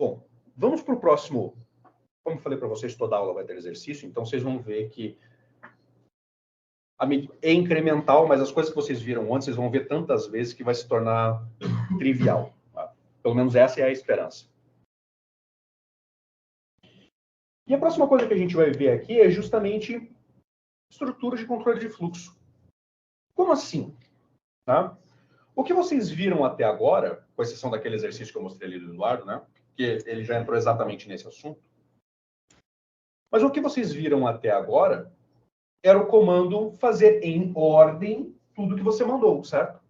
Bom, vamos para o próximo. Como eu falei para vocês, toda aula vai ter exercício, então vocês vão ver que é incremental, mas as coisas que vocês viram antes, vocês vão ver tantas vezes que vai se tornar trivial. Tá? Pelo menos essa é a esperança. E a próxima coisa que a gente vai ver aqui é justamente estrutura de controle de fluxo. Como assim? Tá? O que vocês viram até agora, com exceção daquele exercício que eu mostrei ali do Eduardo, né? Que ele já entrou exatamente nesse assunto. Mas o que vocês viram até agora era o comando fazer em ordem tudo que você mandou, certo?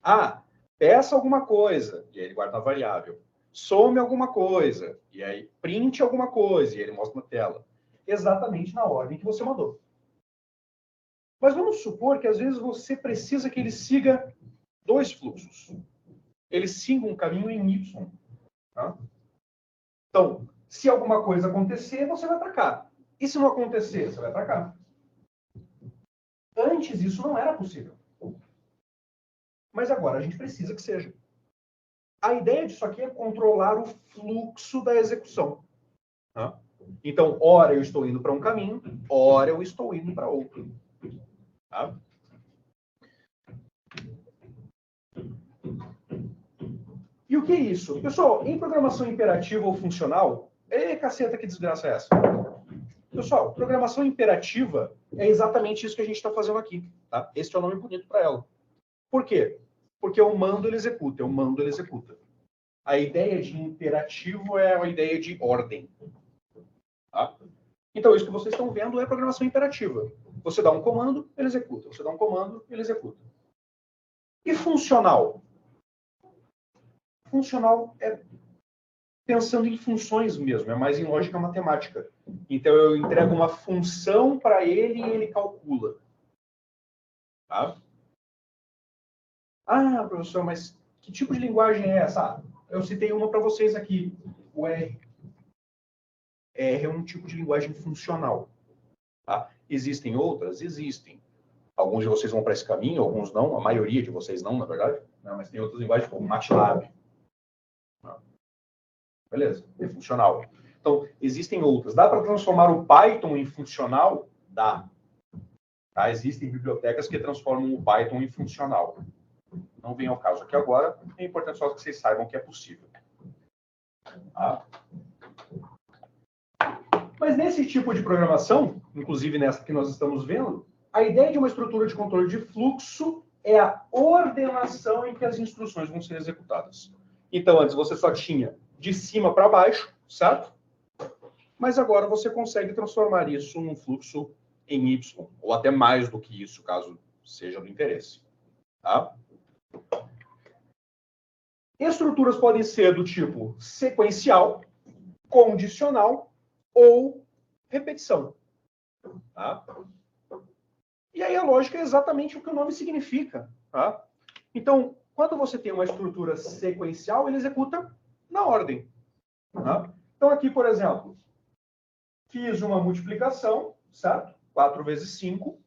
Ah, peça alguma coisa, e aí ele guarda a variável. Some alguma coisa, e aí print alguma coisa, e ele mostra na tela. Exatamente na ordem que você mandou. Mas vamos supor que às vezes você precisa que ele siga dois fluxos. Ele siga um caminho em Y. Tá? Então, se alguma coisa acontecer, você vai para cá. E se não acontecer, você vai para cá. Antes isso não era possível. Mas agora a gente precisa que seja. A ideia disso aqui é controlar o fluxo da execução. Tá? Então, ora eu estou indo para um caminho, ora eu estou indo para outro. Tá? E o que é isso? Pessoal, em programação imperativa ou funcional, caceta, que desgraça é essa? Pessoal, programação imperativa é exatamente isso que a gente está fazendo aqui. Tá? Este é o nome bonito para ela. Por quê? Porque eu mando, ele executa. Eu mando, ele executa. A ideia de imperativo é a ideia de ordem. Tá? Então, isso que vocês estão vendo é programação imperativa. Você dá um comando, ele executa. Você dá um comando, ele executa. E funcional? Funcional é pensando em funções mesmo, é mais em lógica matemática. Então, eu entrego uma função para ele e ele calcula. Tá? Ah, professor, mas que tipo de linguagem é essa? Ah, eu citei uma para vocês aqui, o R. R é um tipo de linguagem funcional. Tá? Existem outras? Existem. Alguns de vocês vão para esse caminho, alguns não. A maioria de vocês não, na verdade. Não, mas tem outras linguagens como MATLAB. Beleza, é funcional. Então, existem outras. Dá para transformar o Python em funcional? Dá. Tá? Existem bibliotecas que transformam o Python em funcional. Não vem ao caso aqui agora. É importante só que vocês saibam que é possível. Tá? Mas nesse tipo de programação, inclusive nessa que nós estamos vendo, a ideia de uma estrutura de controle de fluxo é a ordenação em que as instruções vão ser executadas. Então, antes você só tinha de cima para baixo, certo? Mas agora você consegue transformar isso num fluxo em Y, ou até mais do que isso, caso seja do interesse. Tá? Estruturas podem ser do tipo sequencial, condicional ou repetição. Tá? E aí a lógica é exatamente o que o nome significa. Tá? Então, quando você tem uma estrutura sequencial, ele executa na ordem. Tá? Então, aqui, por exemplo, fiz uma multiplicação, certo? 4 vezes 5,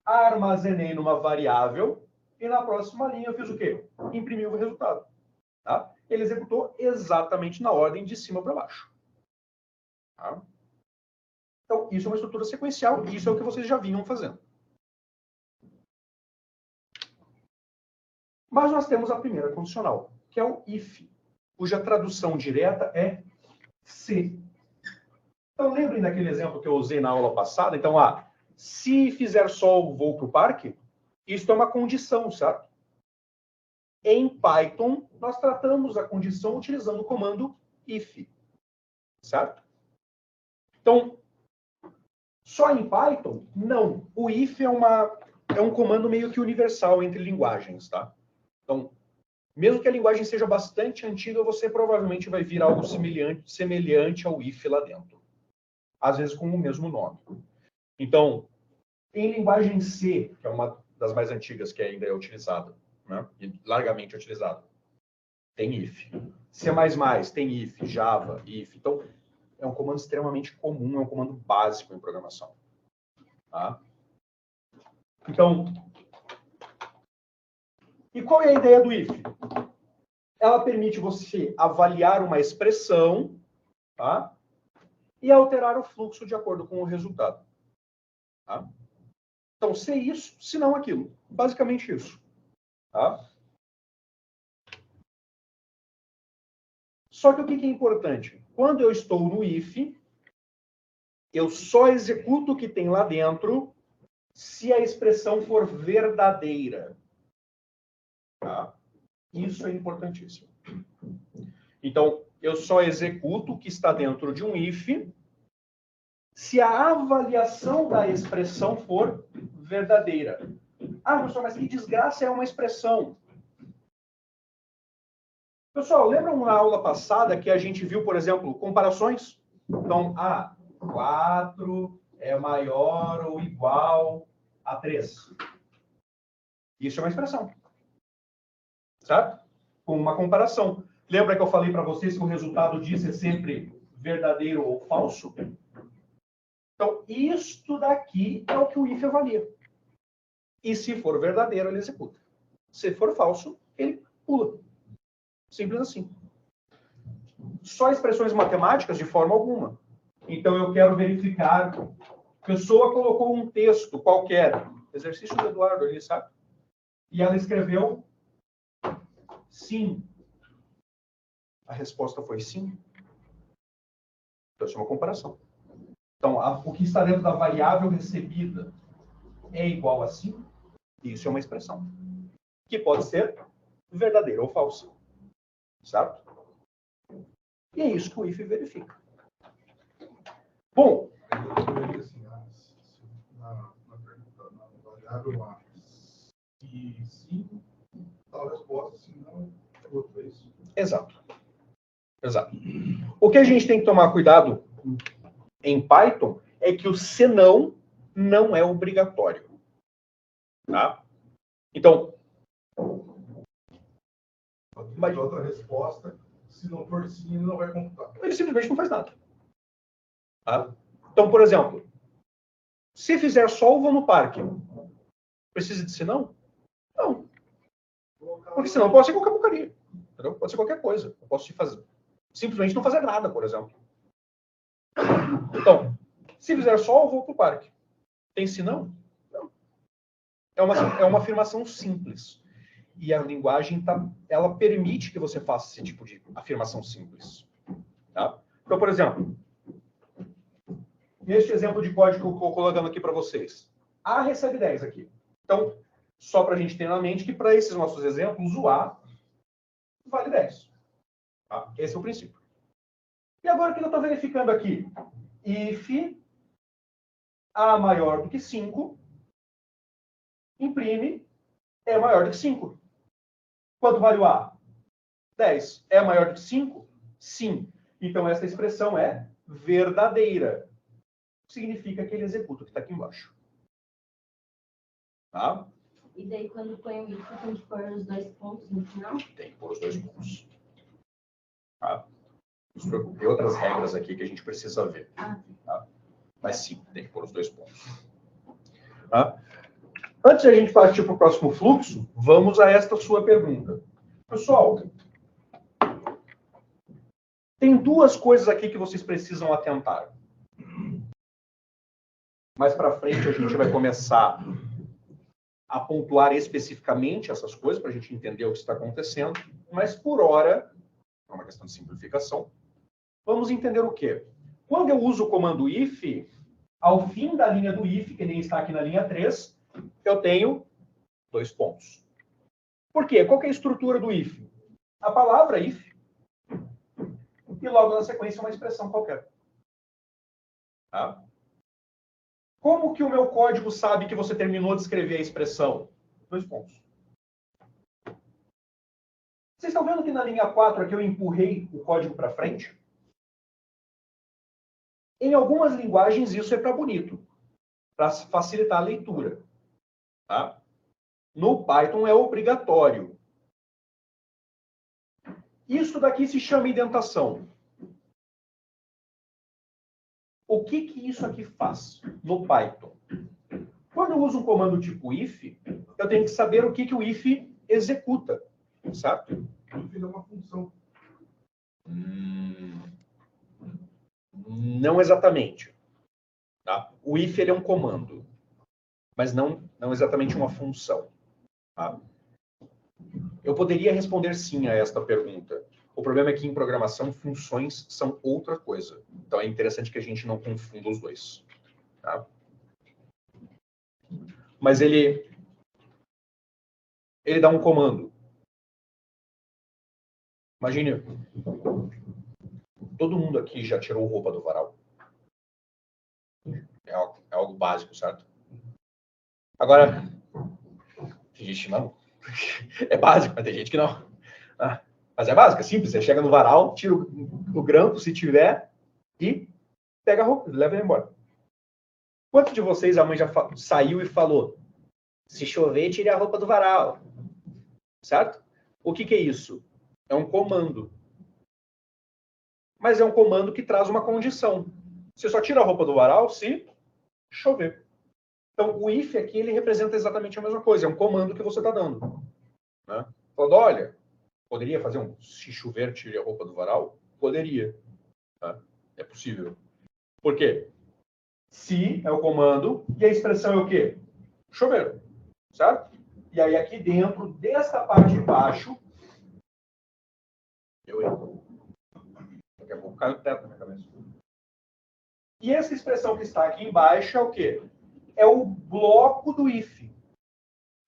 armazenei numa variável, e na próxima linha eu fiz o quê? Imprimi o resultado. Tá? Ele executou exatamente na ordem de cima para baixo. Tá? Então, isso é uma estrutura sequencial, e isso é o que vocês já vinham fazendo. Mas nós temos a primeira condicional, que é o if, cuja tradução direta é se. Então, lembrem daquele exemplo que eu usei na aula passada? Então, se fizer sol, vou para o parque, isso é uma condição, certo? Em Python, nós tratamos a condição utilizando o comando if, certo? Então, só em Python? Não. O if é um comando meio que universal entre linguagens, tá? Então, mesmo que a linguagem seja bastante antiga, você provavelmente vai vir algo semelhante ao if lá dentro. Às vezes com o mesmo nome. Então, em linguagem C, que é uma das mais antigas que ainda é utilizada, né? E largamente utilizada, tem if. C++ tem if, Java, if. Então, é um comando extremamente comum, é um comando básico em programação. Tá? Então, e qual é a ideia do if? ela permite você avaliar uma expressão, tá? E alterar o fluxo de acordo com o resultado. Tá? Então, se isso, se não aquilo. Basicamente isso. Tá? Só que o que é importante? Quando eu estou no if, eu só executo o que tem lá dentro se a expressão for verdadeira. Tá? Isso é importantíssimo. Então, eu só executo o que está dentro de um if se a avaliação da expressão for verdadeira. Ah, professor, mas que desgraça é uma expressão? Pessoal, lembram na aula passada que a gente viu, por exemplo, comparações? Então, 4 é maior ou igual a 3. Isso é uma expressão. Certo? Com uma comparação. Lembra que eu falei para vocês que o resultado disso é sempre verdadeiro ou falso? Então, isto daqui é o que o if avalia. E se for verdadeiro, ele executa. Se for falso, ele pula. Simples assim. Só expressões matemáticas de forma alguma. Então, eu quero verificar. A pessoa colocou um texto qualquer. Exercício do Eduardo ali, sabe? E ela escreveu sim. A resposta foi sim. Então, isso é uma comparação. Então, o que está dentro da variável recebida é igual a sim. Isso é uma expressão. Que pode ser verdadeira ou falsa. Certo? E é isso que o if verifica. Bom. Na variável A e sim, tal resposta, se não, outra é isso. Exato. Exato. O que a gente tem que tomar cuidado em Python é que o senão não é obrigatório. Tá? Então, Mas outra resposta, se não for sim, ele não vai computar. Ele simplesmente não faz nada. Tá? Então, por exemplo, se fizer sol, vou no parque. Precisa de senão? Não. Porque senão pode ser qualquer porcaria. Entendeu? Pode ser qualquer coisa. Eu posso fazer. Simplesmente não fazer nada, por exemplo. Então, se fizer sol, vou para o parque. Tem senão? Não. É uma afirmação simples. E a linguagem, ela permite que você faça esse tipo de afirmação simples. Tá? Então, por exemplo, neste exemplo de código que eu estou colocando aqui para vocês, A recebe 10 aqui. Então, só para a gente ter na mente que para esses nossos exemplos, o A vale 10. Tá? Esse é o princípio. E agora o que eu estou verificando aqui? If A maior do que 5, imprime é maior do que 5. Quanto vale o A? 10. É maior do que 5? Sim. Então, essa expressão é verdadeira. Significa que ele executa o que está aqui embaixo. Tá? E daí, quando põe o if, tem que pôr os 2 pontos no final? Tem que pôr os 2 pontos. Tá? Tem outras regras aqui que a gente precisa ver. Tá? Mas sim, tem que pôr os 2 pontos. Tá? Antes de a gente partir para o próximo fluxo, vamos a esta sua pergunta. Pessoal, tem 2 coisas aqui que vocês precisam atentar. Mais para frente a gente vai começar a pontuar especificamente essas coisas para a gente entender o que está acontecendo. Mas por hora, é uma questão de simplificação, vamos entender o quê? Quando eu uso o comando if, ao fim da linha do if, que nem está aqui na linha 3, eu tenho 2 pontos. Por quê? Qual que é a estrutura do if? A palavra if e logo na sequência uma expressão qualquer. Tá? Como que o meu código sabe que você terminou de escrever a expressão? 2 pontos. Vocês estão vendo que na linha 4 aqui eu empurrei o código para frente? Em algumas linguagens isso é para bonito, para facilitar a leitura. Tá? No Python é obrigatório. Isso daqui se chama indentação. O que isso aqui faz no Python? Quando eu uso um comando tipo if, eu tenho que saber o que o if executa, certo? if é uma função. Não exatamente. Tá? O if ele é um comando, mas não exatamente uma função. Tá? Eu poderia responder sim a esta pergunta. O problema é que em programação, funções são outra coisa. Então é interessante que a gente não confunda os dois. Tá? Mas ele dá um comando. Imagine, todo mundo aqui já tirou roupa do varal. É algo básico, certo? Agora, tem gente que não. É básico, mas tem gente que não. Mas é básico, é simples. Você chega no varal, tira o grampo, se tiver, e pega a roupa, leva ele embora. Quantos de vocês a mãe já saiu e falou: se chover, tire a roupa do varal? Certo? O que é isso? É um comando. Mas é um comando que traz uma condição. Você só tira a roupa do varal se chover. Então, o if aqui, ele representa exatamente a mesma coisa. É um comando que você está dando. Né? Falando, olha, poderia fazer um se chover, tire a roupa do varal? Poderia. Tá? É possível. Por quê? Se é o comando e a expressão é o quê? Chover. Certo? E aí, aqui dentro, dessa parte de baixo, daqui a pouco cai o teto na minha cabeça. E essa expressão que está aqui embaixo é o quê? É o bloco do if.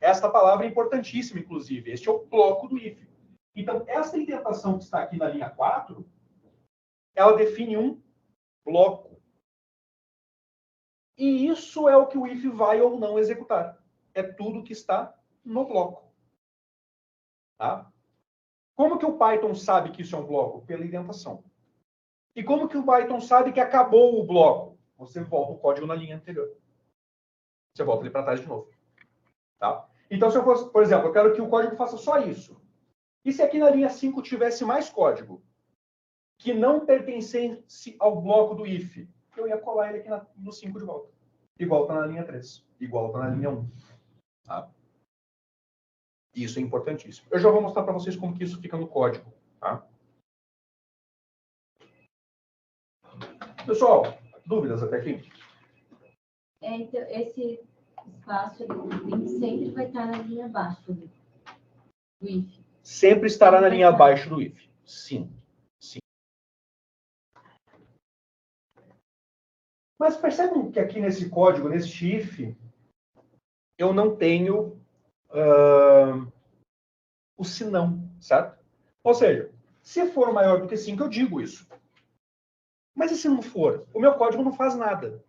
Esta palavra é importantíssima, inclusive. Este é o bloco do if. Então, essa indentação que está aqui na linha 4, ela define um bloco. E isso é o que o if vai ou não executar. É tudo que está no bloco. Tá? Como que o Python sabe que isso é um bloco? Pela indentação. E como que o Python sabe que acabou o bloco? Você volta o código na linha anterior. Você volta ele para trás de novo. Tá? Então, se eu fosse, por exemplo, eu quero que o código faça só isso. E se aqui na linha 5 tivesse mais código que não pertencesse ao bloco do if, eu ia colar ele aqui no 5 de volta. Igual está na linha 3. Igual está na linha 1. Tá? Isso é importantíssimo. Eu já vou mostrar para vocês como que isso fica no código. Tá? Pessoal, dúvidas até aqui? Então, esse espaço ele sempre vai estar na linha abaixo do if. Sempre estará na linha abaixo do if. Sim. Sim. Mas percebem que aqui nesse código, nesse if, eu não tenho o senão, certo? Ou seja, se for maior do que 5, eu digo isso. Mas e se não for? O meu código não faz nada.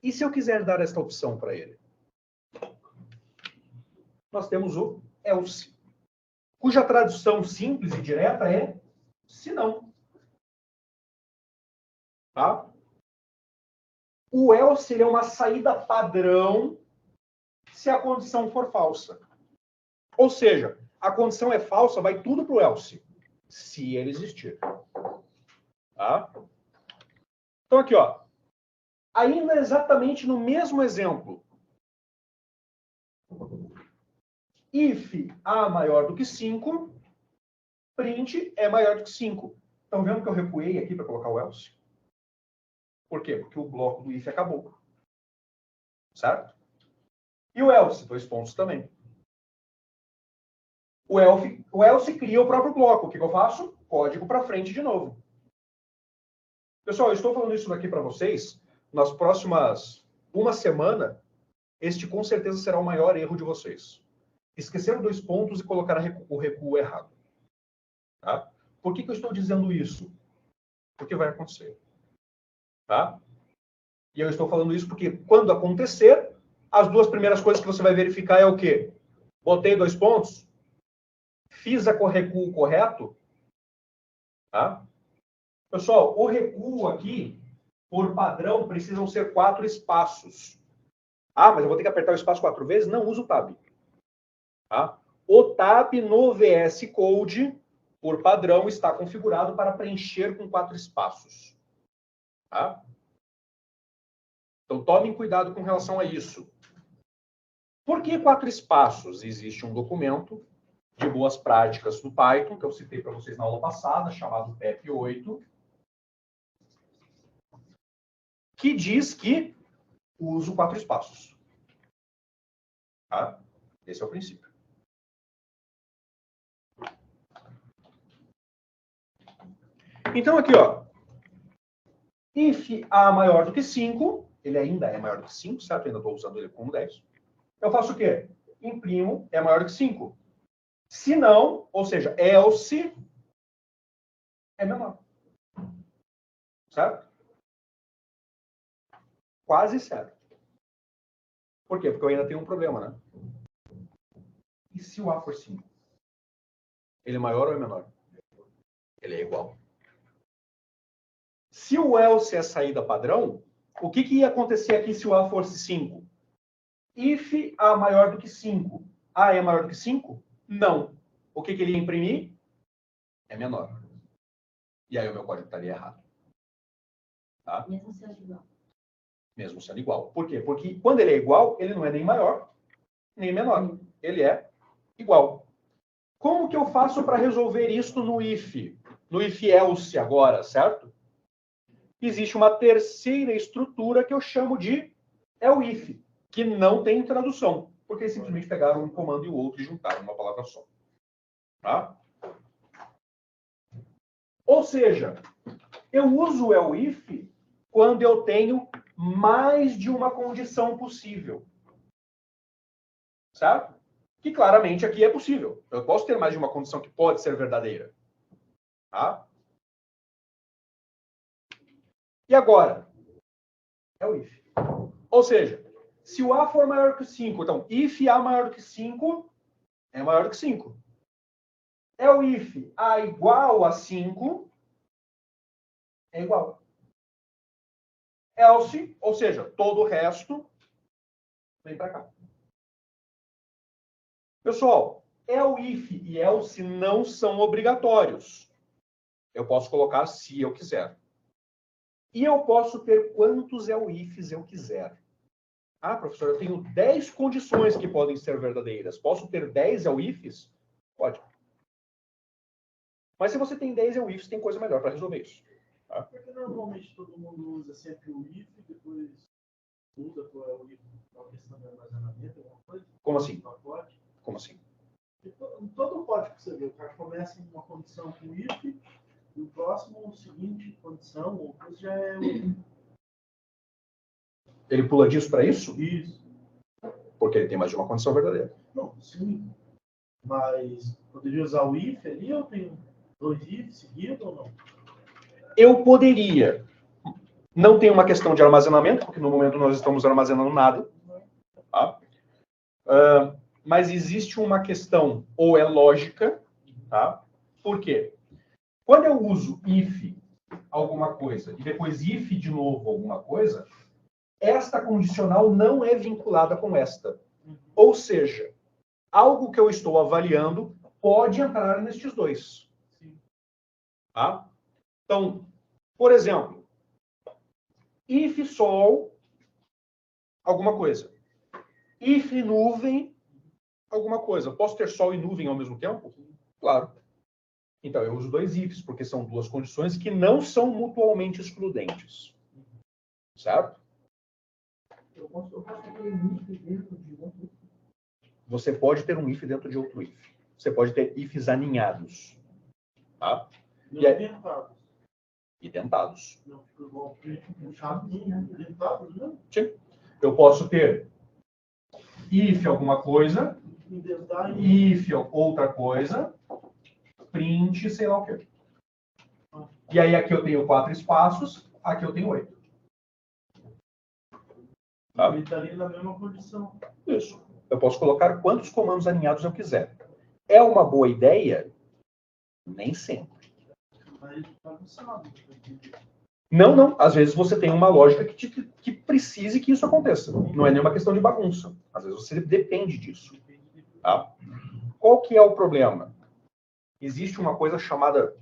E se eu quiser dar esta opção para ele? Nós temos o else, cuja tradução simples e direta é se não. Tá? O else é uma saída padrão se a condição for falsa. Ou seja, a condição é falsa, vai tudo para o else, se ele existir. Tá? Então aqui, ó, ainda exatamente no mesmo exemplo. If A maior do que 5, print é maior do que 5. Estão vendo que eu recuei aqui para colocar o else? Por quê? Porque o bloco do if acabou. Certo? E o else? 2 pontos também. O else cria o próprio bloco. O que eu faço? Código para frente de novo. Pessoal, eu estou falando isso daqui para vocês. Nas próximas uma semana, este com certeza será o maior erro de vocês. Esqueceram 2 pontos e colocaram o recuo errado. Tá? Por que eu estou dizendo isso? Porque vai acontecer. Tá? E eu estou falando isso porque quando acontecer, as 2 primeiras coisas que você vai verificar é o quê? Botei 2 pontos, fiz o recuo correto. Tá? Pessoal, o recuo aqui, por padrão, precisam ser 4 espaços. Ah, mas eu vou ter que apertar o espaço 4 vezes? Não, usa o tab. Tá? O tab no VS Code, por padrão, está configurado para preencher com 4 espaços. Tá? Então, tomem cuidado com relação a isso. Por que 4 espaços? Existe um documento de boas práticas do Python, que eu citei para vocês na aula passada, chamado PEP 8, que diz que uso 4 espaços. Tá? Esse é o princípio. Então, aqui, ó. If A maior do que 5, ele ainda é maior do que 5, certo? Eu ainda estou usando ele como 10. Eu faço o quê? Imprimo é maior do que 5. Se não, ou seja, else é menor. Certo? Quase certo. Por quê? Porque eu ainda tenho um problema, né? E se o A for 5? Ele é maior ou é menor? Ele é igual. Se o else é a saída padrão, o que ia acontecer aqui se o A fosse 5? If A maior do que 5. A é maior do que 5? Não. O que ele ia imprimir? É menor. E aí o meu código estaria errado. Tá? Mesmo sendo igual. Mesmo sendo igual. Por quê? Porque quando ele é igual, ele não é nem maior, nem menor. Ele é igual. Como que eu faço para resolver isso no if? No if else agora, certo? Existe uma terceira estrutura que eu chamo de else, que não tem tradução, porque eles simplesmente pegaram um comando e o outro e juntaram uma palavra só. Tá? Ou seja, eu uso o else quando eu tenho mais de uma condição possível. Certo? Que claramente aqui é possível. Eu posso ter mais de uma condição que pode ser verdadeira. Tá? E agora? É o if. Ou seja, se o A for maior que 5, então, if A maior do que 5, é maior do que 5. É o if A igual a 5, é igual. Else, ou seja, todo o resto, vem para cá. Pessoal, if e else não são obrigatórios. Eu posso colocar se eu quiser. E eu posso ter quantos ifs eu quiser. Ah, professor, eu tenho 10 condições que podem ser verdadeiras. Posso ter 10 ifs? Pode. Mas se você tem 10 ifs, tem coisa melhor para resolver isso. Tá? Porque normalmente todo mundo usa sempre o if, depois muda para o if para questão de armazenamento, alguma coisa? Como assim? Pacote. Como assim? Em todo o código que você vê, o cara começa em uma condição com if, e o próximo, seguinte condição, ou coisa já é o if. Ele pula disso para isso? Isso. Porque ele tem mais de uma condição verdadeira. Não, sim. Mas poderia usar o if ali, ou tem 2 ifs seguidos ou não? Eu poderia. Não tem uma questão de armazenamento, porque no momento nós estamos armazenando nada. Tá? Mas existe uma questão, ou é lógica, tá? Por quê? Quando eu uso if alguma coisa e depois if de novo alguma coisa, esta condicional não é vinculada com esta. Ou seja, algo que eu estou avaliando pode entrar nestes dois. Tá? Então, por exemplo, if sol, alguma coisa. If nuvem, alguma coisa. Posso ter sol e nuvem ao mesmo tempo? Claro. Então, eu uso 2 ifs, porque são duas condições que não são mutuamente excludentes. Certo? Eu posso ter um if dentro de outro if. Você pode ter um if dentro de outro if. Você pode ter ifs aninhados. Tá? Não E aí- dentados. E dentados. Não fica igual puxado, dentados, não? Sim. Eu posso ter if alguma coisa, Indentar e if outra coisa, print, sei lá o quê. E aí aqui eu tenho 4 espaços, aqui eu tenho 8. Tá? ele estaria na mesma condição. Isso. Eu posso colocar quantos comandos alinhados eu quiser. É uma boa ideia? Nem sempre. Mas não sabe. Não. Às vezes você tem uma lógica que precise que isso aconteça. Não é nenhuma questão de bagunça. Às vezes você depende disso. Tá? Qual que é o problema? Existe uma coisa chamada...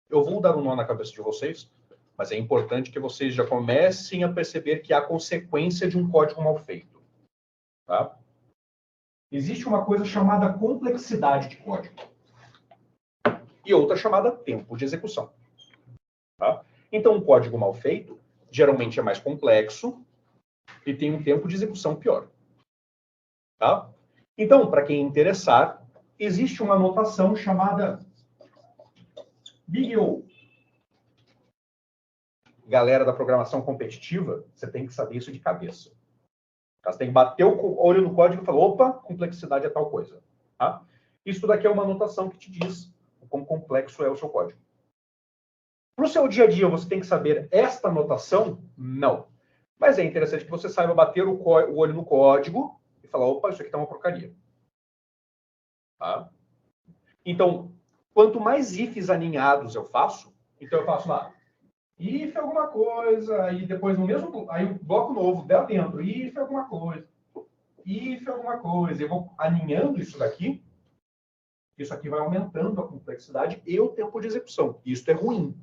Eu vou dar um nó na cabeça de vocês, mas é importante que vocês já comecem a perceber que há consequência de um código mal feito. Tá? Existe uma coisa chamada complexidade de código. E outra chamada tempo de execução. Tá? Então, um código mal feito, geralmente é mais complexo e tem um tempo de execução pior. Tá? Então, para quem interessar, existe uma notação chamada Big O. Galera da programação competitiva, você tem que saber isso de cabeça. Você tem que bater o olho no código e falar, opa, complexidade é tal coisa. Tá? Isso daqui é uma notação que te diz o quão complexo é o seu código. Para o seu dia a dia, você tem que saber esta notação? Não. Mas é interessante que você saiba bater o olho no código e falar, opa, isso aqui tá uma porcaria. Tá? Então, quanto mais ifs aninhados eu faço, então eu faço lá, if alguma coisa, aí depois no mesmo, aí o bloco novo dentro, if alguma coisa, eu vou aninhando isso daqui, isso aqui vai aumentando a complexidade e o tempo de execução. Isso é ruim.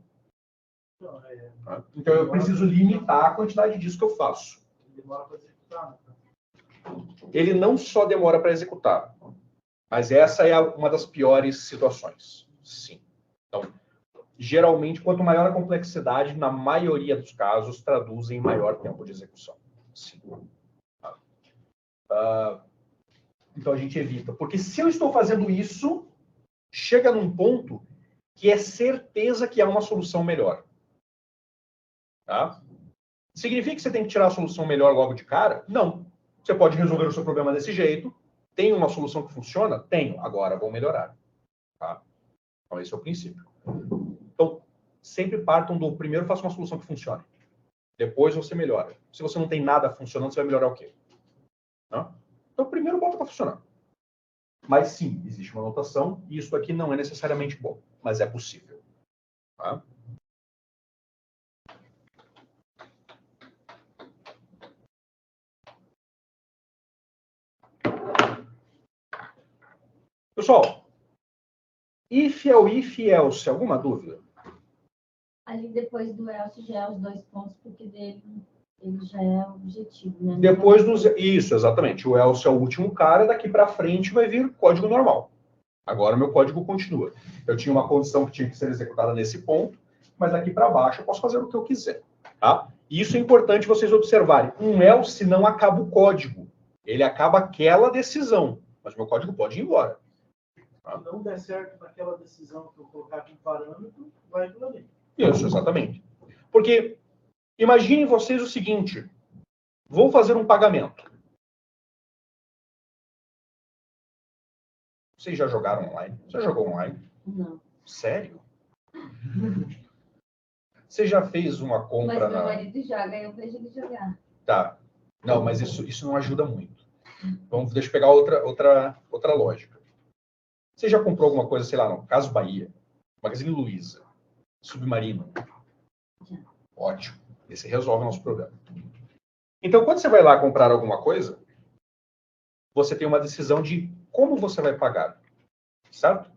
Tá? Então eu preciso limitar a quantidade disso que eu faço. Demora para executar, né? Ele não só demora para executar, mas essa é uma das piores situações. Sim. Então, geralmente, quanto maior a complexidade, na maioria dos casos, traduz em maior tempo de execução. Sim. Então, a gente evita. Porque se eu estou fazendo isso, chega num ponto que é certeza que há uma solução melhor. Tá? Significa que você tem que tirar a solução melhor logo de cara? Não. Você pode resolver o seu problema desse jeito. Tem uma solução que funciona? Tenho. Agora vou melhorar. Tá? Então, esse é o princípio. Então, sempre partam do primeiro, faça uma solução que funcione. Depois você melhora. Se você não tem nada funcionando, você vai melhorar o quê? Não? Então, primeiro bota para funcionar. Mas sim, existe uma notação, e isso aqui não é necessariamente bom, mas é possível. Tá? Pessoal, if é o if e else, alguma dúvida? Ali depois do else já é os 2 pontos, porque ele já é objetivo, né? Depois dos... Isso, exatamente. O else é o último cara, daqui para frente vai vir código normal. Agora meu código continua. Eu tinha uma condição que tinha que ser executada nesse ponto, mas daqui para baixo eu posso fazer o que eu quiser. Tá? E isso é importante vocês observarem. Um else não acaba o código. Ele acaba aquela decisão. Mas meu código pode ir embora. Se não der certo naquela decisão que eu colocar como parâmetro, vai aquilo ali. Isso, exatamente. Porque imaginem vocês o seguinte. Vou fazer um pagamento. Vocês já jogaram online? Você já jogou online? Não. Sério? Você já fez uma compra Mas meu marido joga, eu vejo ele jogar. Tá. Não, mas isso não ajuda muito. Deixa eu pegar outra lógica. Você já comprou alguma coisa, sei lá, no Casas Bahia, Magazine Luiza, Submarino? Já. Ótimo. Esse resolve o nosso problema. Então, quando você vai lá comprar alguma coisa, você tem uma decisão de como você vai pagar. Certo?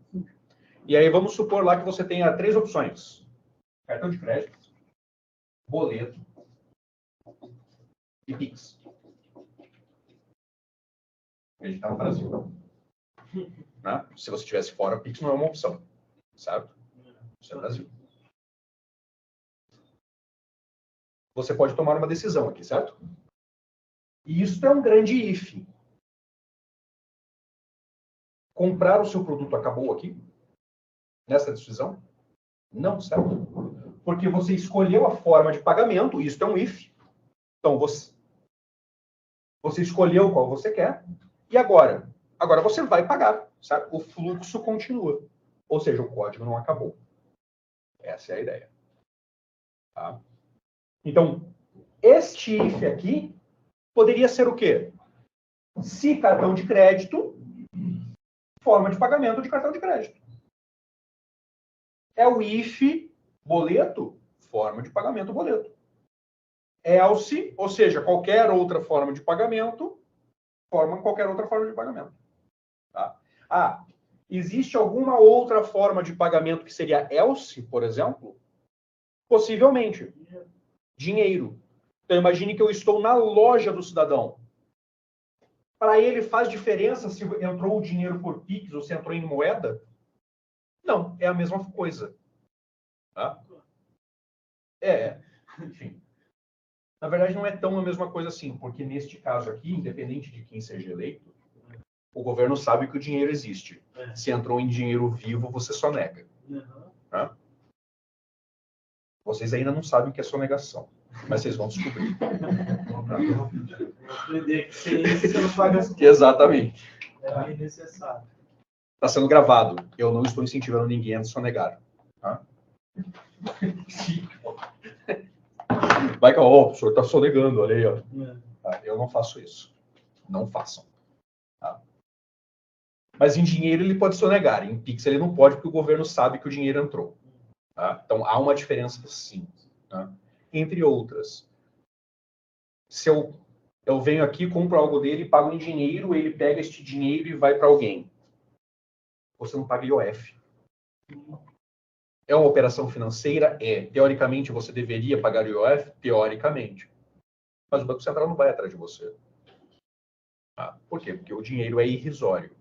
E aí, vamos supor lá que você tenha 3 opções. Cartão de crédito, boleto e Pix. A gente está no Brasil. Né? Se você estivesse fora, Pix não é uma opção. Certo? Isso é Brasil. Você pode tomar uma decisão aqui, certo? E isso é um grande if. Comprar o seu produto acabou aqui? Nessa decisão? Não, certo? Porque você escolheu a forma de pagamento, isso é um if. Então, você escolheu qual você quer, e agora? Agora você vai pagar, certo? O fluxo continua. Ou seja, o código não acabou. Essa é a ideia. Tá? Então, este if aqui poderia ser o quê? Se cartão de crédito, forma de pagamento de cartão de crédito. É o if boleto, forma de pagamento boleto. Else, ou seja, qualquer outra forma de pagamento, qualquer outra forma de pagamento. Tá? Ah, existe alguma outra forma de pagamento que seria else, por exemplo? Possivelmente. Dinheiro. Então, imagine que eu estou na loja do cidadão. Para ele faz diferença se entrou o dinheiro por Pix ou se entrou em moeda? Não, é a mesma coisa. Tá? Enfim. Na verdade, não é tão a mesma coisa assim, porque neste caso aqui, independente de quem seja eleito, o governo sabe que o dinheiro existe. Se entrou em dinheiro vivo, você só nega. Tá? Vocês ainda não sabem o que é sonegação, mas vocês vão descobrir. Aprender que sem isso você não paga as contas. Exatamente. É bem necessário. Está sendo gravado. Eu não estou incentivando ninguém a sonegar. Tá? Vai que o senhor está sonegando, olha aí. Ó. Tá? Eu não faço isso. Não façam. Tá? Mas em dinheiro ele pode sonegar. Em Pix ele não pode, porque o governo sabe que o dinheiro entrou. Tá? Então há uma diferença sim. Tá? Entre outras. Se eu venho aqui, compro algo dele, pago em dinheiro, ele pega este dinheiro e vai para alguém. Você não paga IOF. É uma operação financeira? É. Teoricamente, você deveria pagar IOF? Teoricamente. Mas o Banco Central não vai atrás de você. Ah, por quê? Porque o dinheiro é irrisório.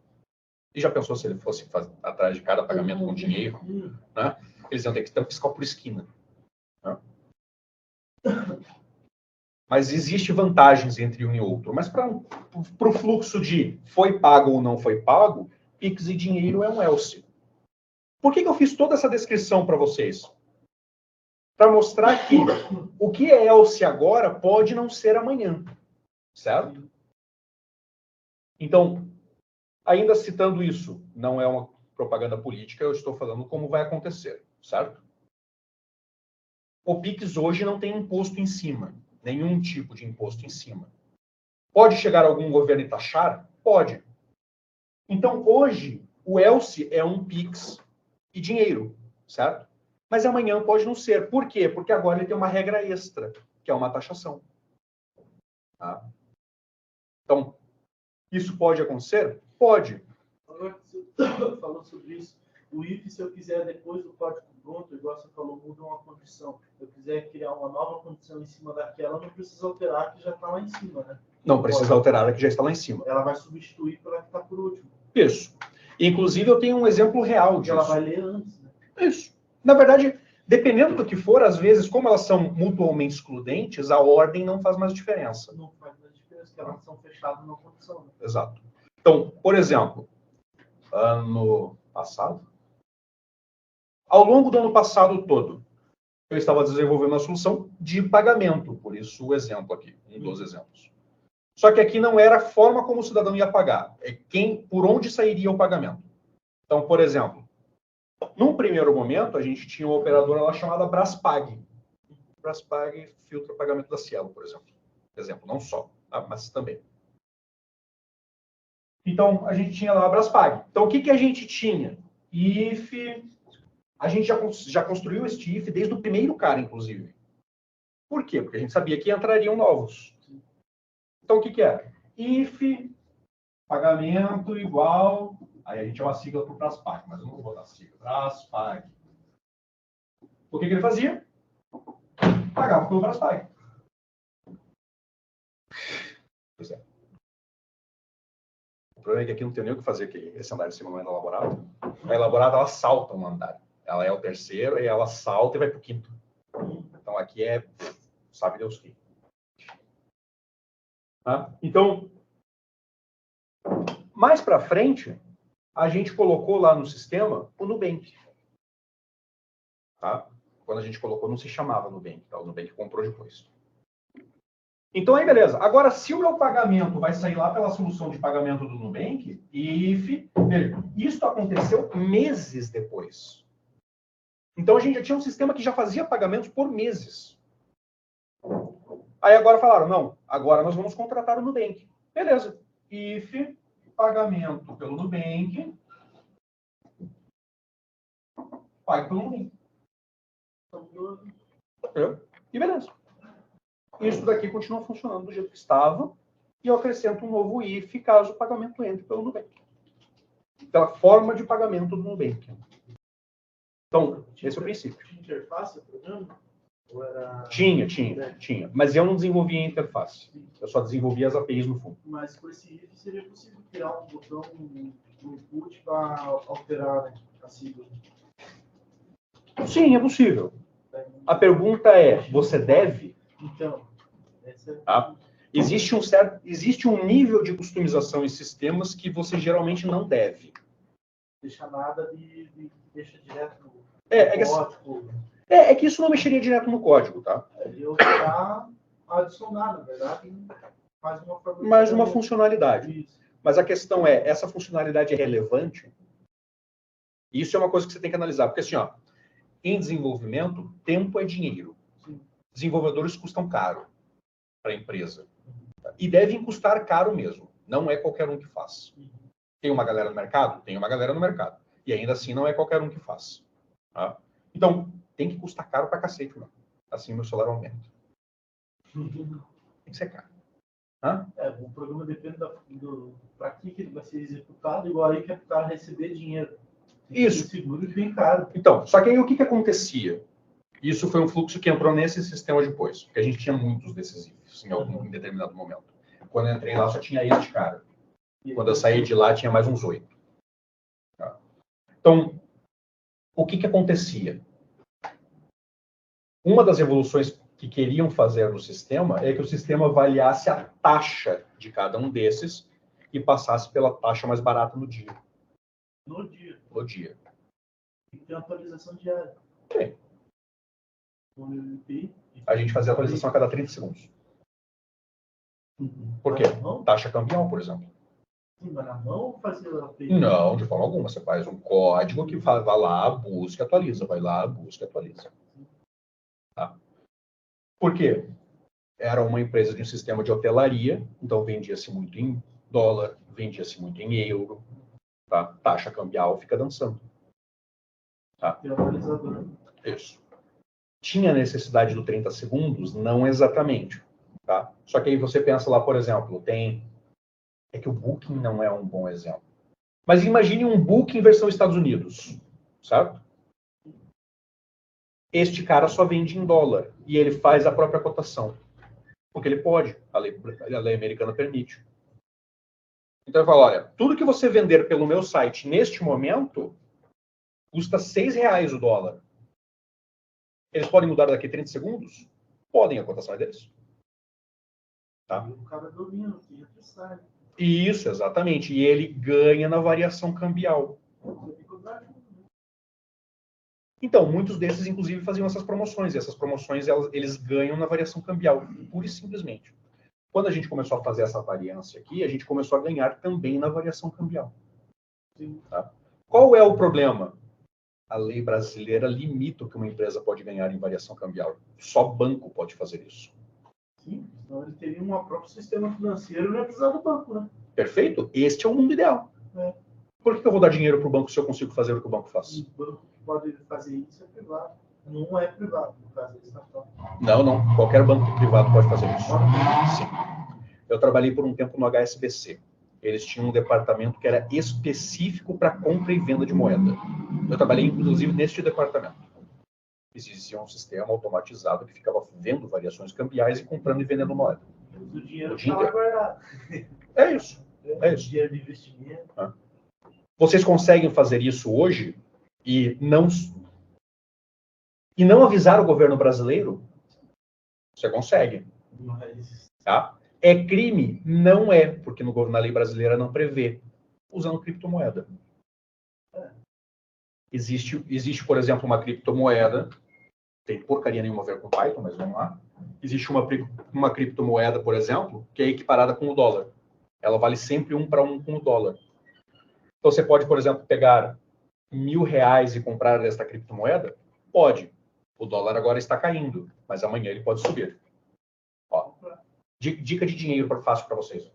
E já pensou se ele fosse atrás de cada pagamento com dinheiro? Né? Eles iam ter que ter um fiscal por esquina. Né? Mas existe vantagens entre um e outro. Mas para o fluxo de foi pago ou não foi pago, Pix e dinheiro é um else. Por que eu fiz toda essa descrição para vocês? Para mostrar que o que é else agora pode não ser amanhã. Certo? Então, ainda citando isso, não é uma propaganda política, eu estou falando como vai acontecer. Certo? O Pix hoje não tem imposto em cima. Nenhum tipo de imposto em cima. Pode chegar algum governo e taxar? Pode. Então, hoje, o else é um Pix e dinheiro, certo? Mas amanhã pode não ser. Por quê? Porque agora ele tem uma regra extra, que é uma taxação. Tá? Então, isso pode acontecer? Pode. Agora que você falou sobre isso, o if, se eu quiser, depois do código pronto, igual você falou, muda uma condição. Se eu quiser criar uma nova condição em cima daquela, não precisa alterar, que já está lá em cima, né? Não precisa alterar a que já está lá em cima. Ela vai substituir pela que está por último. Isso. Inclusive, eu tenho um exemplo real disso. Ela vai ler antes, né? Isso. Na verdade, dependendo do que for, às vezes, como elas são mutuamente excludentes, a ordem não faz mais diferença. Não faz mais diferença, porque elas são fechadas na condição. Né? Exato. Então, por exemplo, ano passado, ao longo do ano passado todo, eu estava desenvolvendo uma solução de pagamento, por isso o exemplo aqui, um dos exemplos. Só que aqui não era a forma como o cidadão ia pagar, é por onde sairia o pagamento. Então, por exemplo, num primeiro momento, a gente tinha uma operadora lá chamada Braspag. Braspag filtra o pagamento da Cielo, por exemplo. Não só, tá? Mas também. Então, a gente tinha lá a Braspag. Então, o que a gente tinha? IF. A gente já construiu este IF desde o primeiro cara, inclusive. Por quê? Porque a gente sabia que entrariam novos. Então, o que era? IF, pagamento igual... Aí a gente é uma sigla para o Braspag, mas eu não vou dar sigla. Braspag. O que ele fazia? Pagava pelo Braspag. Pois é. O problema é que aqui não tem nem o que fazer, que esse andar de cima não é elaborado. A elaborada, ela salta um andar. Ela é o terceiro, e ela salta e vai para o quinto. Então aqui é, sabe Deus que. Tá? Então, mais para frente, a gente colocou lá no sistema o Nubank. Tá? Quando a gente colocou, não se chamava Nubank. Tá? O Nubank comprou depois. Então, aí, beleza. Agora, se o meu pagamento vai sair lá pela solução de pagamento do Nubank, isso aconteceu meses depois. Então, a gente já tinha um sistema que já fazia pagamentos por meses. Aí, agora falaram, não, agora nós vamos contratar o Nubank. Beleza. IF, pagamento pelo Nubank, pague pelo Nubank. E beleza. Isso daqui continua funcionando do jeito que estava e eu acrescento um novo IF caso o pagamento entre pelo Nubank. Pela forma de pagamento do Nubank. Então, esse é o princípio. Interface, programa? Ou era... Tinha. Mas eu não desenvolvia a interface. Eu só desenvolvia as APIs no fundo. Mas com esse if seria possível criar um botão no input para alterar, né, a sigla. Sim, é possível. A pergunta é, você deve? Então, essa é... Tá? Existe um nível de customização em sistemas que você geralmente não deve. Deixa nada de deixa direto no código. É que isso não mexeria direto no código, tá? Eu já adicionar, na verdade, mais uma funcionalidade. Isso. Mas a questão é, essa funcionalidade é relevante? Isso é uma coisa que você tem que analisar. Porque assim, ó, em desenvolvimento, tempo é dinheiro. Sim. Desenvolvedores custam caro para a empresa. E devem custar caro mesmo. Não é qualquer um que faz. Tem uma galera no mercado? Tem uma galera no mercado. E ainda assim não é qualquer um que faz. Tá? Então, tem que custar caro pra cacete, mano. Assim o meu salário aumenta. Tem que ser caro. Hã? O programa depende para que ele vai ser executado, igual aí que é para o cara receber dinheiro. Isso. Seguro e bem caro. Então, só que aí o que acontecia? Isso foi um fluxo que entrou nesse sistema depois, porque a gente tinha muitos desses ifs em determinado momento. Quando eu entrei lá, só tinha este cara. Quando eu saí de lá, tinha mais uns 8. Tá? Então, o que acontecia? Uma das evoluções que queriam fazer no sistema é que o sistema avaliasse a taxa de cada um desses e passasse pela taxa mais barata no dia. No dia. No dia. E tem atualização diária. Tem. No MVP. A gente fazia atualização a cada 30 segundos. Por quê? Taxa cambial, por exemplo. Sim, mas na mão fazia API? Não, de forma alguma. Você faz um código que vai lá, busca, atualiza. Vai lá, busca, atualiza. Tá? Por quê? Era uma empresa de um sistema de hotelaria, então vendia-se muito em dólar, vendia-se muito em euro. Tá? Taxa cambial fica dançando. Tá? Isso. Tinha necessidade do 30 segundos? Não exatamente. Tá? Só que aí você pensa lá, por exemplo, é que o Booking não é um bom exemplo. Mas imagine um Booking versão Estados Unidos, certo? Este cara só vende em dólar e ele faz a própria cotação. Porque ele pode, a lei americana permite. Então eu falo, olha, tudo que você vender pelo meu site neste momento custa R$6 o dólar. Eles podem mudar daqui a 30 segundos? Podem, a cotação é deles. Tá? E o cara domina, que entra e sai. Isso, exatamente. E ele ganha na variação cambial. Então, muitos desses, inclusive, faziam essas promoções. E essas promoções, eles ganham na variação cambial, pura e simplesmente. Quando a gente começou a fazer essa variância aqui, a gente começou a ganhar também na variação cambial. Tá? Qual é o problema? A lei brasileira limita o que uma empresa pode ganhar em variação cambial. Só banco pode fazer isso. Sim, senão ele teria um próprio sistema financeiro e não ia precisar do banco, né? Perfeito? Este é o mundo ideal. Por que eu vou dar dinheiro para o banco se eu consigo fazer o que o banco faz? O banco que pode fazer isso é privado. Não é privado, no caso desse estatal. Não. Qualquer banco privado pode fazer isso. Sim. Eu trabalhei por um tempo no HSBC. Eles tinham um departamento que era específico para compra e venda de moeda. Eu trabalhei, inclusive, neste departamento. Existia um sistema automatizado que ficava vendo variações cambiais e comprando e vendendo moeda. O dinheiro estava guardado. É isso. Dinheiro de investimento. Vocês conseguem fazer isso hoje e não avisar o governo brasileiro? Você consegue. Mas... Tá? É crime? Não é, porque na lei brasileira não prevê. Usando criptomoeda. Existe, por exemplo, uma criptomoeda, tem porcaria nenhuma a ver com Python, mas vamos lá. Existe uma criptomoeda, por exemplo, que é equiparada com o dólar. Ela vale sempre 1 para 1 com o dólar. Então você pode, por exemplo, pegar R$1.000 e comprar esta criptomoeda? Pode. O dólar agora está caindo, mas amanhã ele pode subir. Ó, dica de dinheiro fácil para vocês.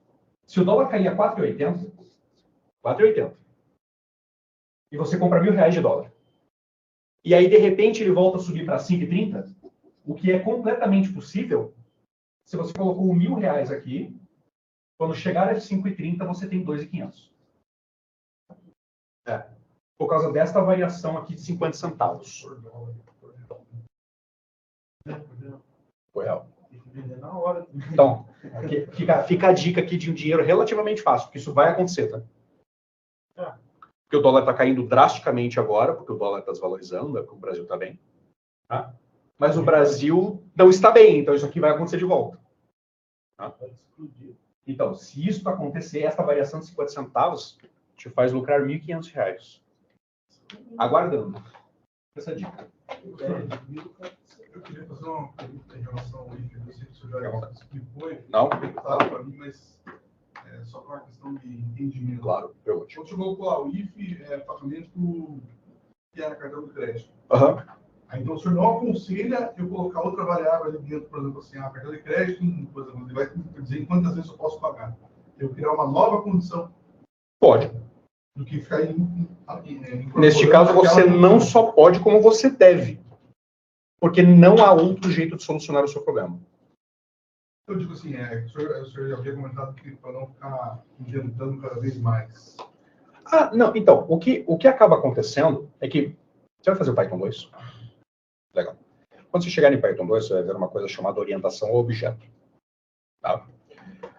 Se o dólar cair a 4,80, e você compra R$1.000 de dólar, e aí de repente ele volta a subir para 5,30, o que é completamente possível, se você colocou R$1.000 aqui, quando chegar a 5,30 você tem 2.500. Por causa desta variação aqui de 50 centavos. Foi real. Tem que vender na hora. Então, aqui, fica a dica aqui de um dinheiro relativamente fácil, porque isso vai acontecer, tá? Porque o dólar está caindo drasticamente agora, porque o dólar está desvalorizando, porque o Brasil está bem. Tá? Mas o Brasil não está bem, então isso aqui vai acontecer de volta. Tá? Vai explodir. Então, se isso acontecer, essa variação de 50 centavos te faz lucrar R$ 1.500. Aguardando. Essa dica. Eu queria fazer uma pergunta em relação ao IFE. Eu sei que o senhor já explicou, Não? claro para mim, mas só para uma questão de entendimento. Claro, pergunte. Quando você colocou lá, o IFE é pagamento que é na cartão de crédito. Aham. Aí, então, o senhor não aconselha eu colocar outra variável ali dentro, por exemplo, assim, a cartão de crédito, por exemplo, ele vai dizer em quantas vezes eu posso pagar. Eu criar uma nova condição. Pode. Do que ficar Neste caso, você não só pode, como você deve. Porque não há outro jeito de solucionar o seu problema. Eu digo assim, o senhor já havia comentado que para não ficar inventando cada vez mais. Ah, não, então, o que acaba acontecendo é que você vai fazer o Python 2? Legal. Quando você chegar em Python 2, você vai ver uma coisa chamada orientação ao objeto. Tá?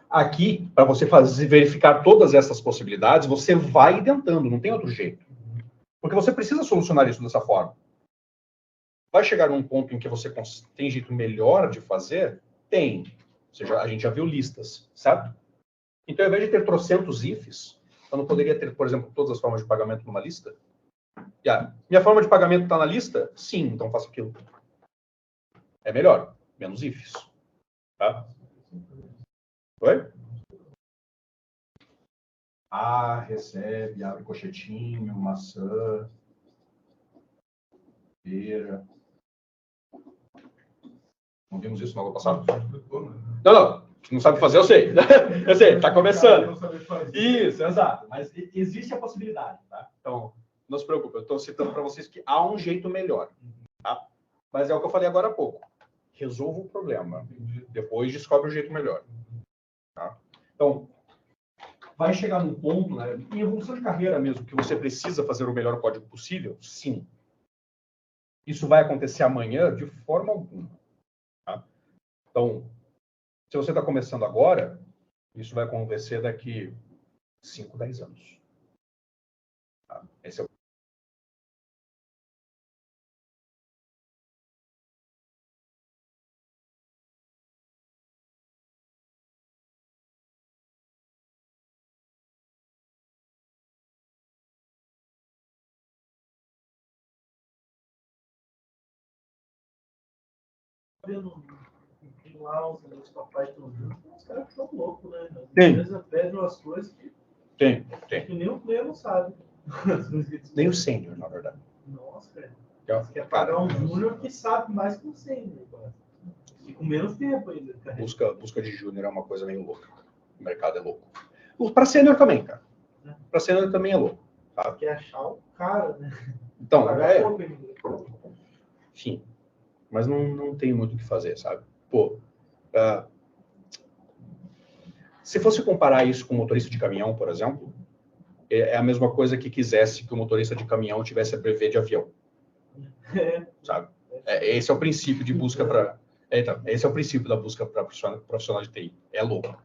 Aqui, para você verificar todas essas possibilidades, você vai tentando, não tem outro jeito. Porque você precisa solucionar isso dessa forma. Vai chegar num ponto em que você tem jeito melhor de fazer? Tem. Ou seja, a gente já viu listas, certo? Então, ao invés de ter trocentos ifs, eu não poderia ter, por exemplo, todas as formas de pagamento numa lista? Minha forma de pagamento está na lista? Sim, então faço aquilo. É melhor, menos ifs. Tá? Oi? Recebe, abre cochetinho, maçã, pera. Não vimos isso no ano passado? Não. Não sabe fazer, eu sei. Eu sei, está começando. Isso, exato. Mas existe a possibilidade, tá? Então, não se preocupe, eu estou citando para vocês que há um jeito melhor. Tá? Mas é o que eu falei agora há pouco. Resolva o problema. Depois descobre o jeito melhor. Tá? Então, vai chegar num ponto, né, em evolução de carreira mesmo, que você precisa fazer o melhor código possível? Sim. Isso vai acontecer amanhã de forma alguma. Tá? Então, se você está começando agora, isso vai acontecer daqui 5, 10 anos. Tá? Esse é o... Vendo lá os papais estão juntos, os caras ficam loucos, né? Tem. Às vezes pedem umas coisas que Tem. que nem o player não sabe. Nem o sênior, na verdade. Nossa, cara. Então, Você quer pagar um júnior que sabe mais que o sênior. E com menos tempo ainda. busca de júnior é uma coisa meio louca. O mercado é louco. Para sênior também, cara. Para sênior também é louco. Tá? Quer achar o cara, né? Então, Pagar pouco ainda. Sim. Mas não tem muito o que fazer, sabe? Pô, se fosse comparar isso com o motorista de caminhão, por exemplo, é a mesma coisa que quisesse que o motorista de caminhão tivesse a brevet de avião. Sabe? Esse é o princípio de busca para... Então, esse é o princípio da busca para profissional de TI. É louco.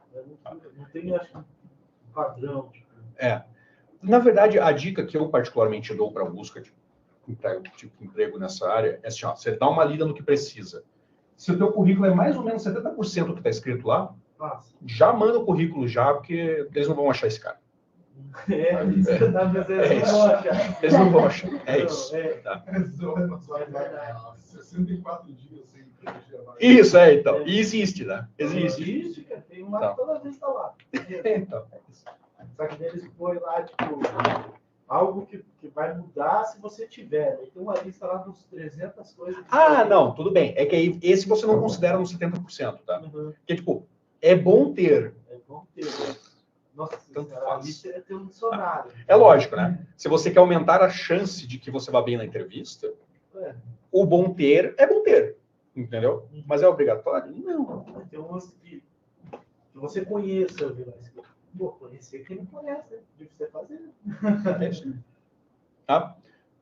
Não tem, acho, um padrão. Tipo. Na verdade, a dica que eu particularmente dou para busca de emprego nessa área é assim, ó, você dá uma lida no que precisa. Se o teu currículo é mais ou menos 70% do que está escrito lá, já manda o currículo já, porque eles não vão achar esse cara. Eles não vão achar. É isso. Tá. 64 dias sem preencher a vaga. Isso, então. E existe, né? Existe, cara. Tem uma que toda vez está lá. Então. Só que eles põem lá, tipo, algo que vai mudar se você tiver. Tem uma lista lá dos 300 coisas. Não, tudo bem. É que aí, esse você não considera nos 70%, tá? Uhum. Porque, tipo, é bom ter. É bom ter. Nossa, Tanto a faz. lista é ter um dicionário. É lógico, né? Se você quer aumentar a chance de que você vá bem na entrevista, o bom ter é bom ter. Entendeu? Mas é obrigatório? Não. Tem umas que você conheça, viu? Pô, conhecer quem não conhece, né? De você fazer. É isso. Tá?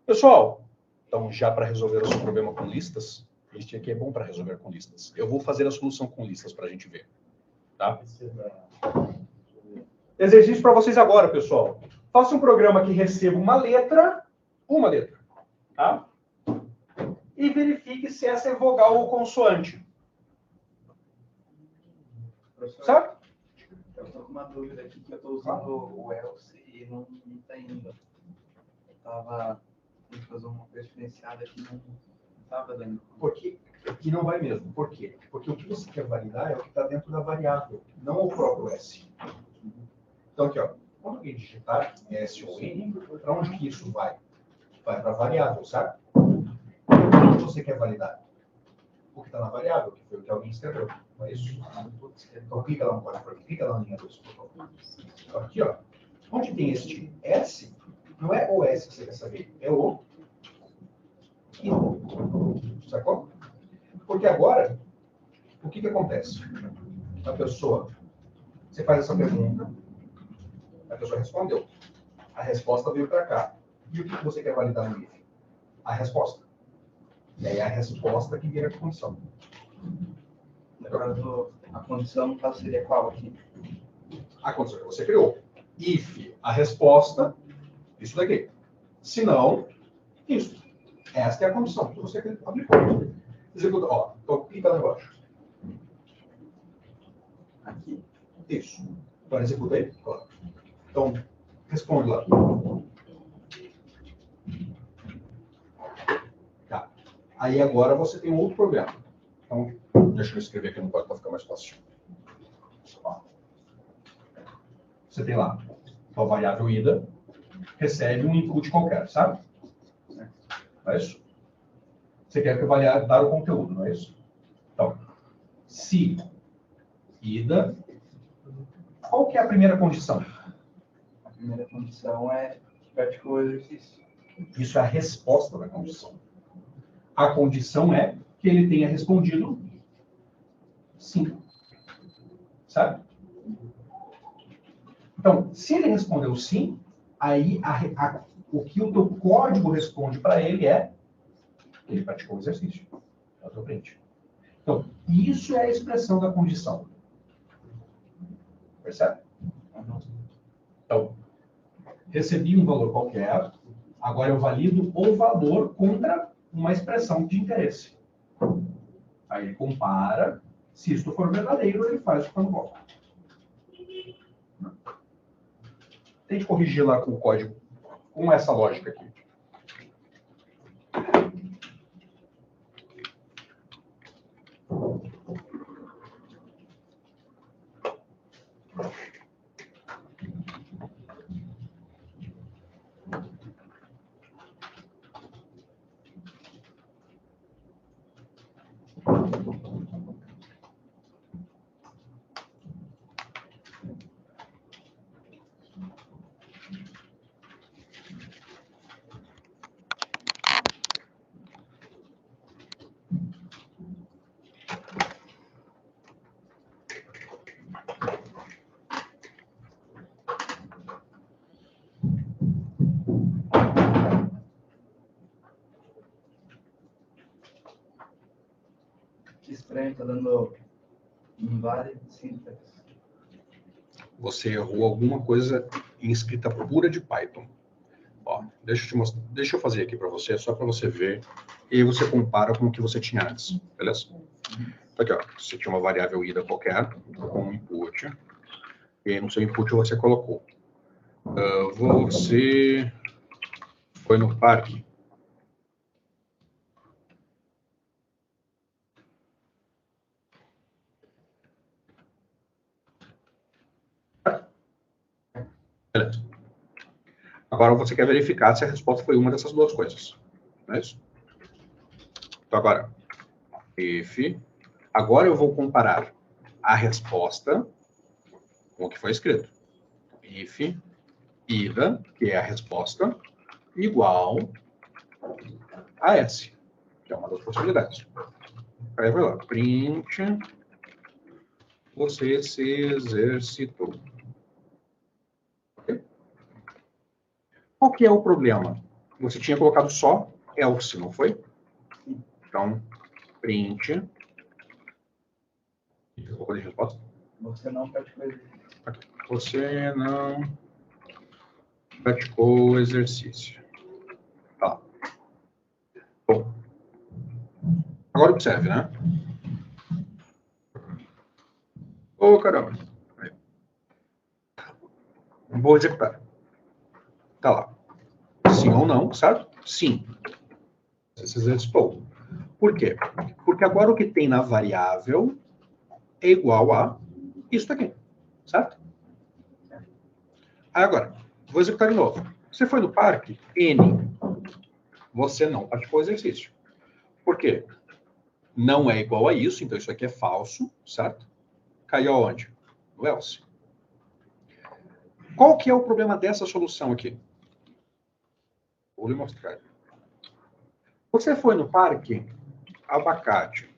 Pessoal, então já para resolver o seu problema com listas, Este aqui é bom para resolver com listas. Eu vou fazer a solução com listas para a gente ver. Tá? Exercício para vocês agora, pessoal. Faça um programa que receba uma letra, tá? E verifique se essa é vogal ou consoante. Professor, Certo? eu estou com uma dúvida aqui, que eu estou usando o else e não está indo. Eu estava tentando fazer uma coisa diferenciada aqui, não estava dando. Porque aqui não vai mesmo. Por quê? Porque o que você quer validar é o que está dentro da variável, não o próprio S. Então, aqui, ó, quando alguém digitar S ou N, para onde que isso vai? Vai para a variável, sabe? O que você quer validar? O que está na variável, que foi o que alguém escreveu. Não é isso? Então, clica lá no código para mim. Clica lá na linha 2, por favor. Então, aqui, ó. Onde tem este S, não é o S que você quer saber, é o I. Sacou? Porque agora, o que acontece? A pessoa, você faz essa pergunta, a pessoa respondeu. A resposta veio para cá. E o que você quer validar no if? A resposta. E aí a resposta que vira a condição. No caso, a condição, no caso, seria qual aqui? A condição que você criou. If, a resposta, isso daqui. Se não, isso. Esta é a condição que você aplicou. Executa, ó, então clica lá embaixo. Aqui. Isso. Então executa aí. Ó. Então, responde lá. Tá. Aí agora você tem um outro problema. Então, deixa eu escrever aqui no código para ficar mais fácil. Ó. Você tem lá a variável ida, recebe um input qualquer, sabe? Não é isso? Você quer que eu dar o conteúdo, não é isso? Então, se ida, qual que é a primeira condição? A primeira condição é que praticou o exercício. Isso é a resposta da condição. A condição é que ele tenha respondido sim. Sabe? Então, se ele respondeu sim, aí o que o teu código responde para ele é que ele praticou o exercício. É o teu print. Então, isso é a expressão da condição. Percebe? Então, recebi um valor qualquer, agora eu valido o valor contra uma expressão de interesse. Aí ele compara, se isso for verdadeiro, ele faz o quando volta. Tente corrigir lá com o código, com essa lógica aqui. Que estranho, está dando inválido syntax. Você errou alguma coisa em escrita pura de Python. Ó, deixa eu te mostrar, deixa eu fazer aqui para você, só para você ver. E aí você compara com o que você tinha antes, beleza? Aqui, ó, você tinha uma variável ida qualquer, com um input. E aí no seu input você colocou. Você foi no parque. Beleza. Agora você quer verificar se a resposta foi uma dessas duas coisas. Não é isso? Então agora, if. Agora eu vou comparar a resposta com o que foi escrito. If ida, que é a resposta, igual a S, que é uma das possibilidades. Aí vai lá, print, você se exercitou. Qual que é o problema? Você tinha colocado só else, não foi? Então, print. Eu vou deixar a resposta. Você não praticou exercício. Você não praticou o exercício. Tá. Bom. Agora observe, né? Ô, caramba. Aí. Vou executar. Tá lá. Sim ou não, certo? Sim. Você exercitou. Por quê? Porque agora o que tem na variável é igual a isso daqui. Certo? Aí agora, vou executar de novo. Você foi no parque? N. Você não praticou exercício. Por quê? Não é igual a isso, então isso aqui é falso, certo? Caiu aonde? No else. Qual que é o problema dessa solução aqui? Vou lhe mostrar. Você foi no parque abacate.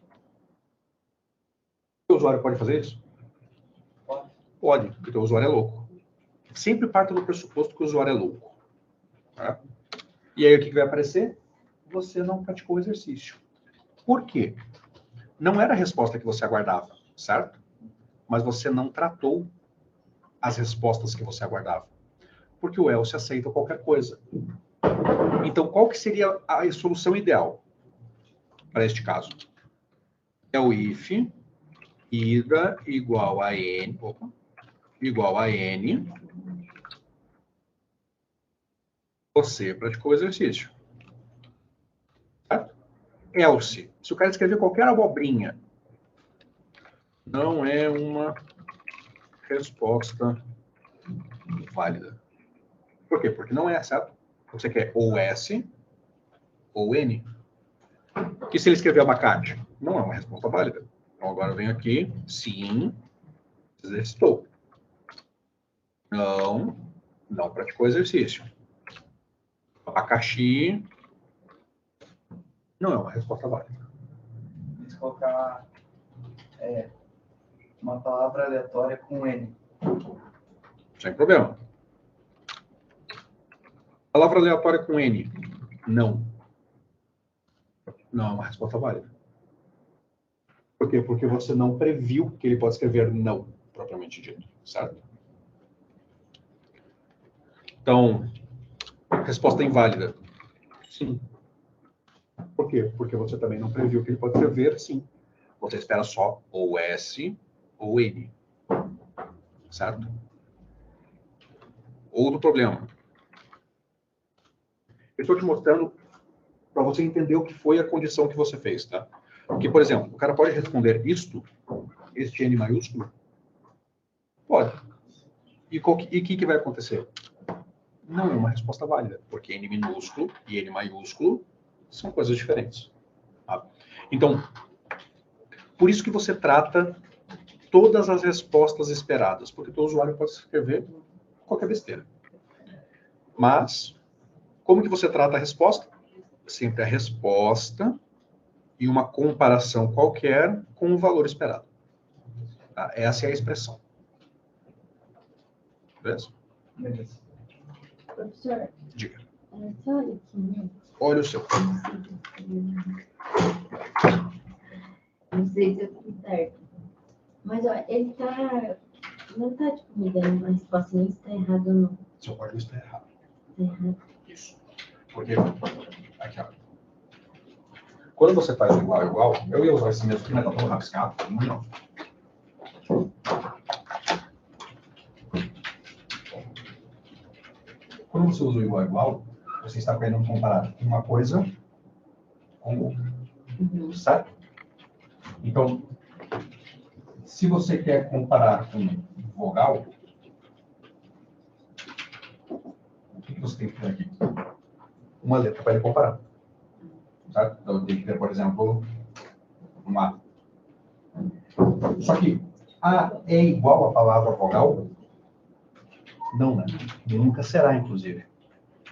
O usuário pode fazer isso? Pode, porque o usuário é louco. Sempre parte do pressuposto que o usuário é louco. Tá? E aí o que vai aparecer? Você não praticou o exercício. Por quê? Não era a resposta que você aguardava, certo? Mas você não tratou as respostas que você aguardava. Porque o else aceita qualquer coisa. Então, qual que seria a solução ideal para este caso? É o if ida igual a n, você praticou o exercício. Certo? Else, se o cara escrever qualquer abobrinha, não é uma resposta válida. Por quê? Porque não é, certo? Você quer ou S ou N. E se ele escrever abacate? Não é uma resposta válida. Então agora eu venho aqui, sim, exercitou. Não praticou exercício. Abacaxi não é uma resposta válida. Se colocar uma palavra aleatória com N. Sem problema. Palavra aleatória com N. Não. Não é uma resposta válida. Por quê? Porque você não previu que ele pode escrever não, propriamente dito. Certo? Então, resposta inválida. Sim. Por quê? Porque você também não previu que ele pode escrever sim. Você espera só ou S ou N. Certo? Outro problema. Eu estou te mostrando para você entender o que foi a condição que você fez, tá? Porque, por exemplo, o cara pode responder isto, este N maiúsculo? Pode. E o que vai acontecer? Não é uma resposta válida, porque N minúsculo e N maiúsculo são coisas diferentes. Tá? Então, por isso que você trata todas as respostas esperadas, porque o usuário pode escrever qualquer besteira. Mas, como que você trata a resposta? Sempre a resposta e uma comparação qualquer com o valor esperado. Tá? Essa é a expressão. Beleza? Beleza. Professor, Diga. você olha aqui, né? Olha o seu. Não sei se eu fiz certo. Mas, ó, ele tá... Não tá, tipo, me dando uma resposta nem se tá errado ou não. Seu código está errado. Tá errado. Isso. Porque, aqui, ó. Quando você faz igual, eu ia usar esse mesmo aqui, mas tá todo rabiscado. Não. Quando você usa o igual, você está querendo comparar uma coisa com outra. Certo? Então, se você quer comparar com vogal, o que você tem que ter aqui? Uma letra para ele comparar. Certo? Então, tem que ter, por exemplo, um A. Só que A é igual à palavra vogal? Não, né? Nunca será, inclusive.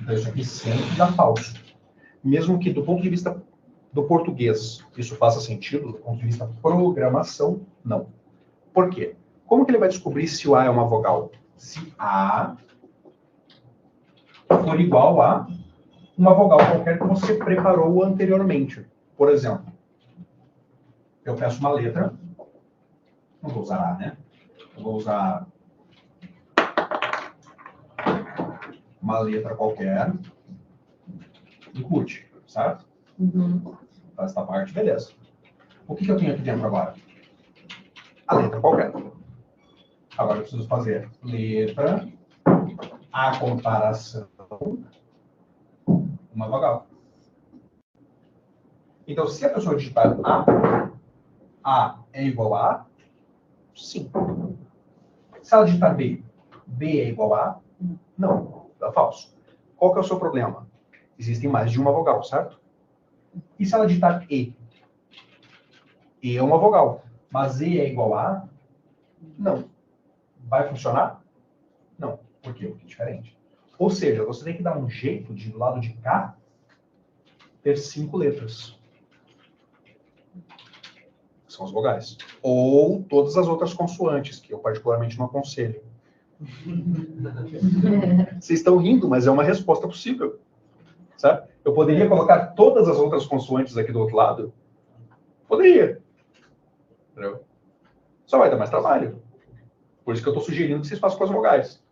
Então, isso aqui sempre dá falso. Mesmo que, do ponto de vista do português, isso faça sentido, do ponto de vista programação, não. Por quê? Como que ele vai descobrir se o A é uma vogal? Se A for igual a uma vogal qualquer que você preparou anteriormente. Por exemplo, eu peço uma letra. Não vou usar A, né? Eu vou usar uma letra qualquer. Incute, certo? Faz essa parte, beleza. O que eu tenho aqui dentro agora? A letra qualquer. Agora eu preciso fazer letra, a comparação, uma vogal. Então, se a pessoa digitar A é igual a, sim. Se ela digitar B é igual a, não, é falso. Qual que é o seu problema? Existem mais de uma vogal, certo? E se ela digitar E é uma vogal, mas E é igual a, não. Vai funcionar? Não. Por quê? Porque é diferente. Ou seja, você tem que dar um jeito de, do lado de cá, ter 5 letras. São as vogais. Ou todas as outras consoantes, que eu particularmente não aconselho. Vocês estão rindo, mas é uma resposta possível. Certo? Eu poderia colocar todas as outras consoantes aqui do outro lado? Poderia. Entendeu? Só vai dar mais trabalho. Por isso que eu estou sugerindo que vocês façam com as vogais.